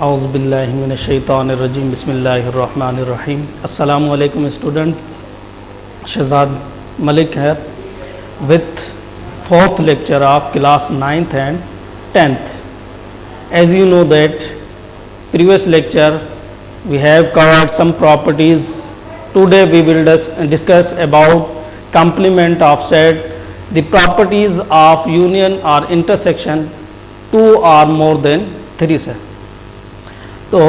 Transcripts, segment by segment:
औज़ुबिल्लाहिमिनश्शैतानिर्रजीम बिस्मिल्लाहिर्रहमानिर्रहीम। अस्सलामु अलैकुम स्टूडेंट, शहजाद मलिक है with fourth lecture of class 9th and 10th. As you know that previous lecture we have covered some properties. Today we will discuss about complement of set, the properties of union or intersection, two or more than three set. So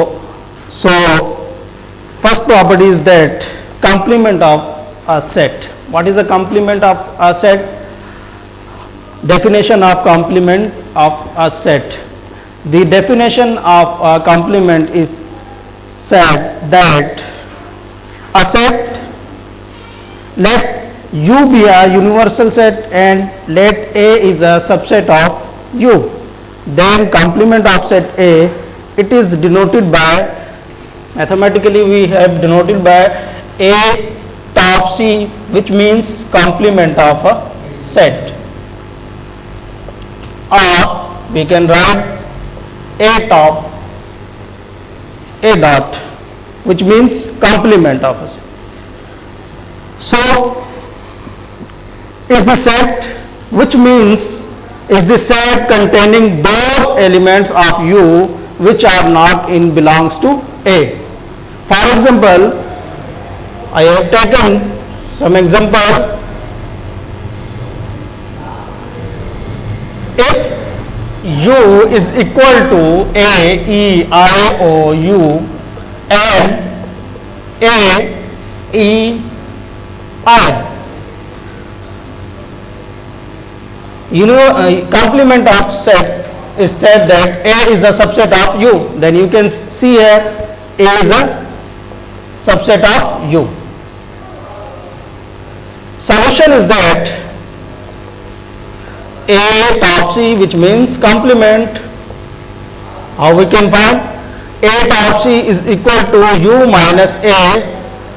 first property is that complement of a set. What is a complement of a set? Definition of complement of a set. The definition of a complement is said that a set, let U be a universal set and let A is a subset of U. Then complement of set A, it is denoted by, mathematically we have denoted by A top C, which means complement of a set, or we can write A top A dot, which means complement of a set. So is the set, which means is the set containing those elements of U which are not in belongs to A. For example, I have taken some example. If U is equal to A, E, I, O, U and A, E, I, complement of set is said that A is a subset of U, then you can see here A is a subset of U. Solution is that A top C, which means complement. How we can find? A top C is equal to U minus A,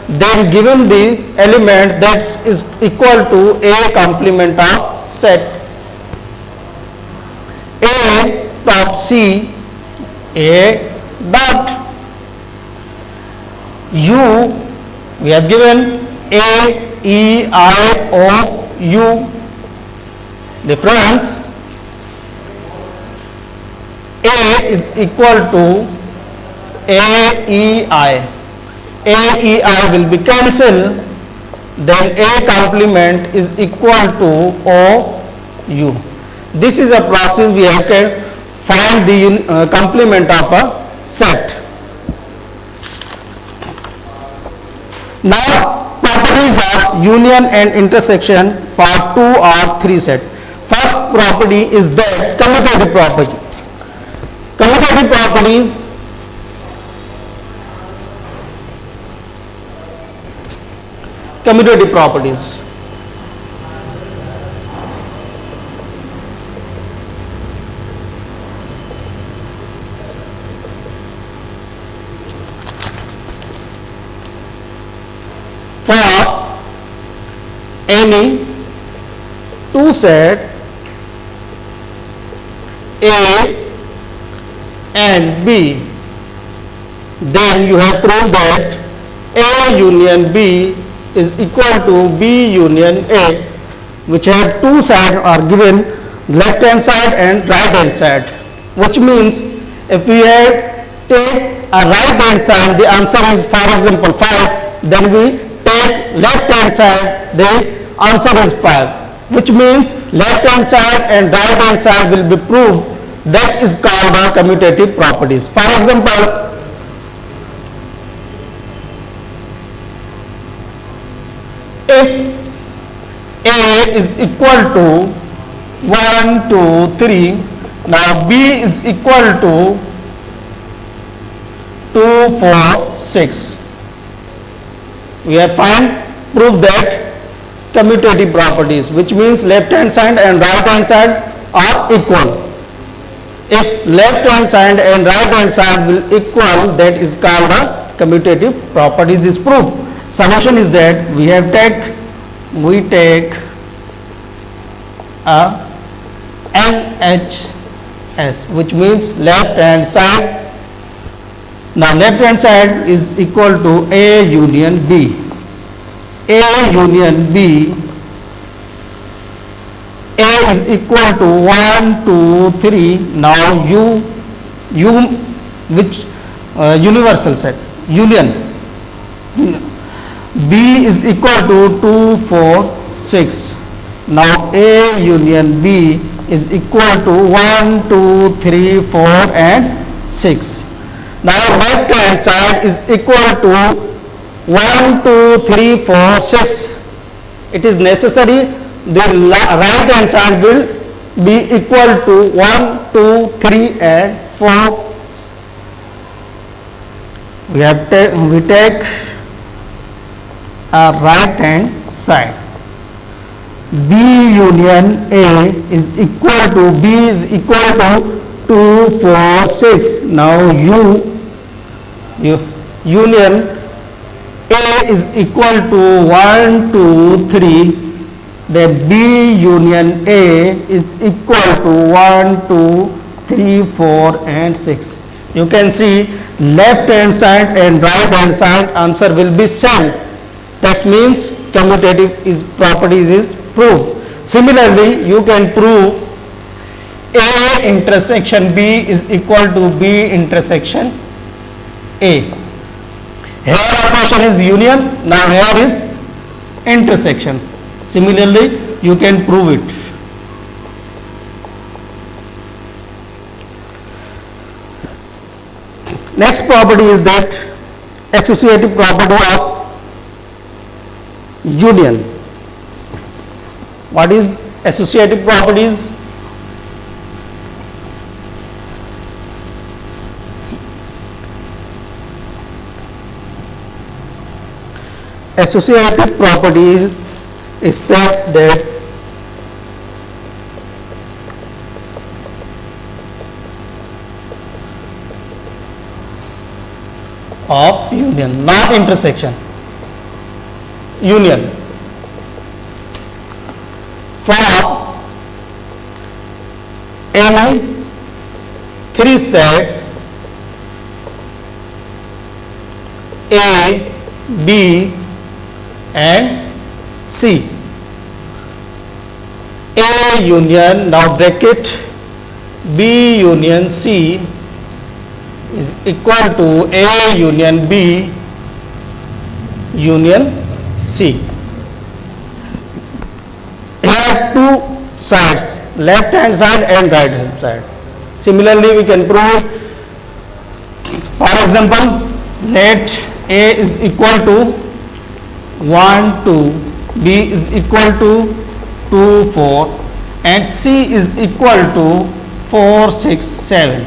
then given the element that is equal to A complement of set. A top C, A dot U, we have given A, E, I, O, U. Difference, A is equal to A, E, I. A, E, I will be cancelled, then A complement is equal to O, U. This is a process we have to find the complement of a set. Now properties of union and intersection for two or three set. First property is that commutative property. Commutative properties commutative properties. For any two set A and B, then you have proved that A union B is equal to B union A, which have two sides are given, left hand side and right hand side, which means if we have take a right hand side, the answer is, for example, 5, then we take left hand side, the answer is 5, which means left hand side and right hand side will be proved. That is called the commutative properties. For example, if A is equal to 1, 2, 3, now B is equal to 2, 4, 6. We have proved that commutative properties, which means left hand side and right hand side are equal. If left hand side and right hand side will equal, that is called the commutative properties is proved. Solution is that we take a LHS, which means left hand side Now left hand side is equal to A union B. A union B, A is equal to 1, 2, 3. Now U which universal set, union. B is equal to 2, 4, 6. Now A union B is equal to 1, 2, 3, 4 and 6. Now left hand side is equal to 1, 2, 3, 4, 6. It is necessary the right hand side will be equal to 1, 2, 3 and 4. We take a right hand side. B union A is equal to, B is equal to 2, 4, 6. Now union A is equal to 1, 2, 3. Then B union A is equal to 1, 2, 3, 4 and 6. You can see left hand side and right hand side answer will be same. That means commutative properties is proved. Similarly, you can prove A intersection B is equal to B intersection A. Here our question is union, now here is intersection. Similarly, you can prove it. Next property is that associative property of union. What is associative properties? Associative properties is said that of union, not intersection, union. For any three sets A, B and C, A union, now bracket B union C is equal to A union B union C. Here two sides, left hand side and right hand side. Similarly, we can prove, for example, let A is equal to 1, 2, B is equal to 2, 4 and C is equal to 4, 6, 7.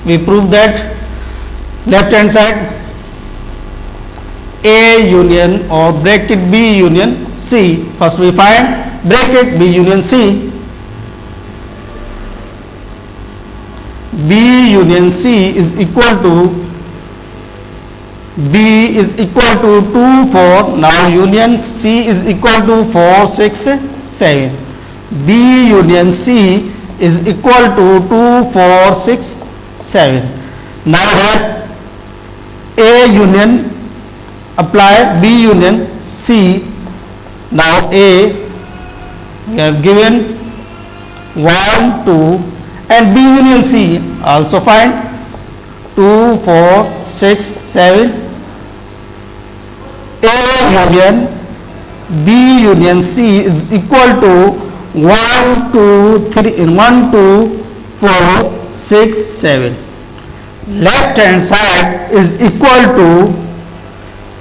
We prove that left hand side A union or bracket B union C. First we find bracket B union C. B union C is equal to, B is equal to 2, 4. Now union C is equal to 4, 6, 7. B union C is equal to 2, 4, 6, 7. Now that A union apply B union C. Now A we have given 1, 2 and B union C also find 2, 4, 6, 7. A union B union C is equal to 1, 2, 3, 1, 2, 4, 6, 7. Left hand side is equal to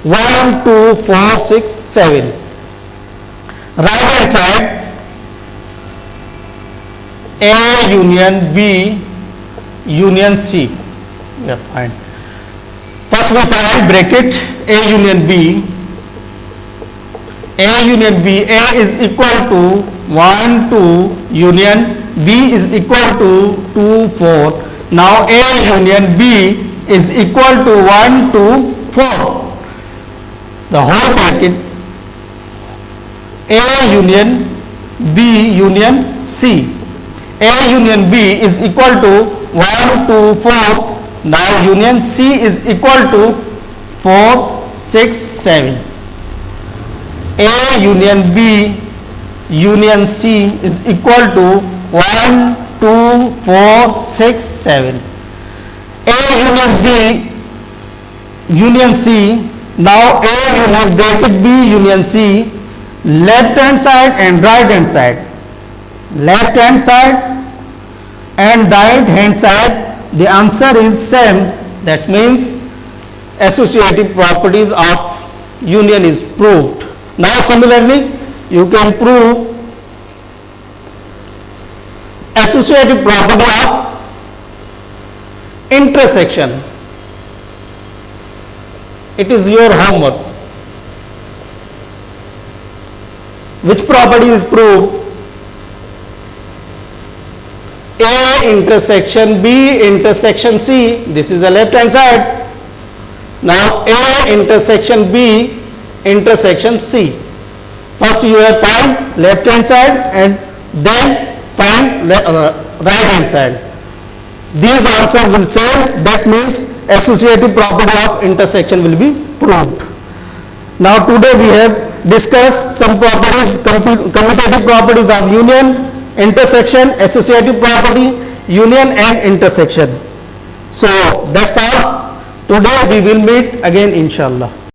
1, 2, 4, 6, 7. Right hand side A union B union C. Yeah, fine. First we find bracket A union B. A union B, A is equal to 1, 2, union B is equal to 2, 4. Now A union B is equal to 1, 2, 4. The whole bracket A union B union C. A union B is equal to 1, 2, 4. Now union C is equal to 4, 6, 7. A union B union C is equal to 1, 2, 4, 6, 7. A union B union C. Now A union bracket B union C, left hand side and right hand side. Left hand side and right hand side, the answer is same. That means associative properties of union is proved. Now similarly, you can prove associative property of intersection. It is your homework. Which property is proved? A intersection B intersection C. This is the left hand side. Now A intersection B intersection C. First you have find left hand side and then find right hand side. These answer will say, that means associative property of intersection will be proved. Now today we have discussed some properties, commutative properties of union, intersection, associative property, union and intersection. So that's all. Today we will meet again inshallah.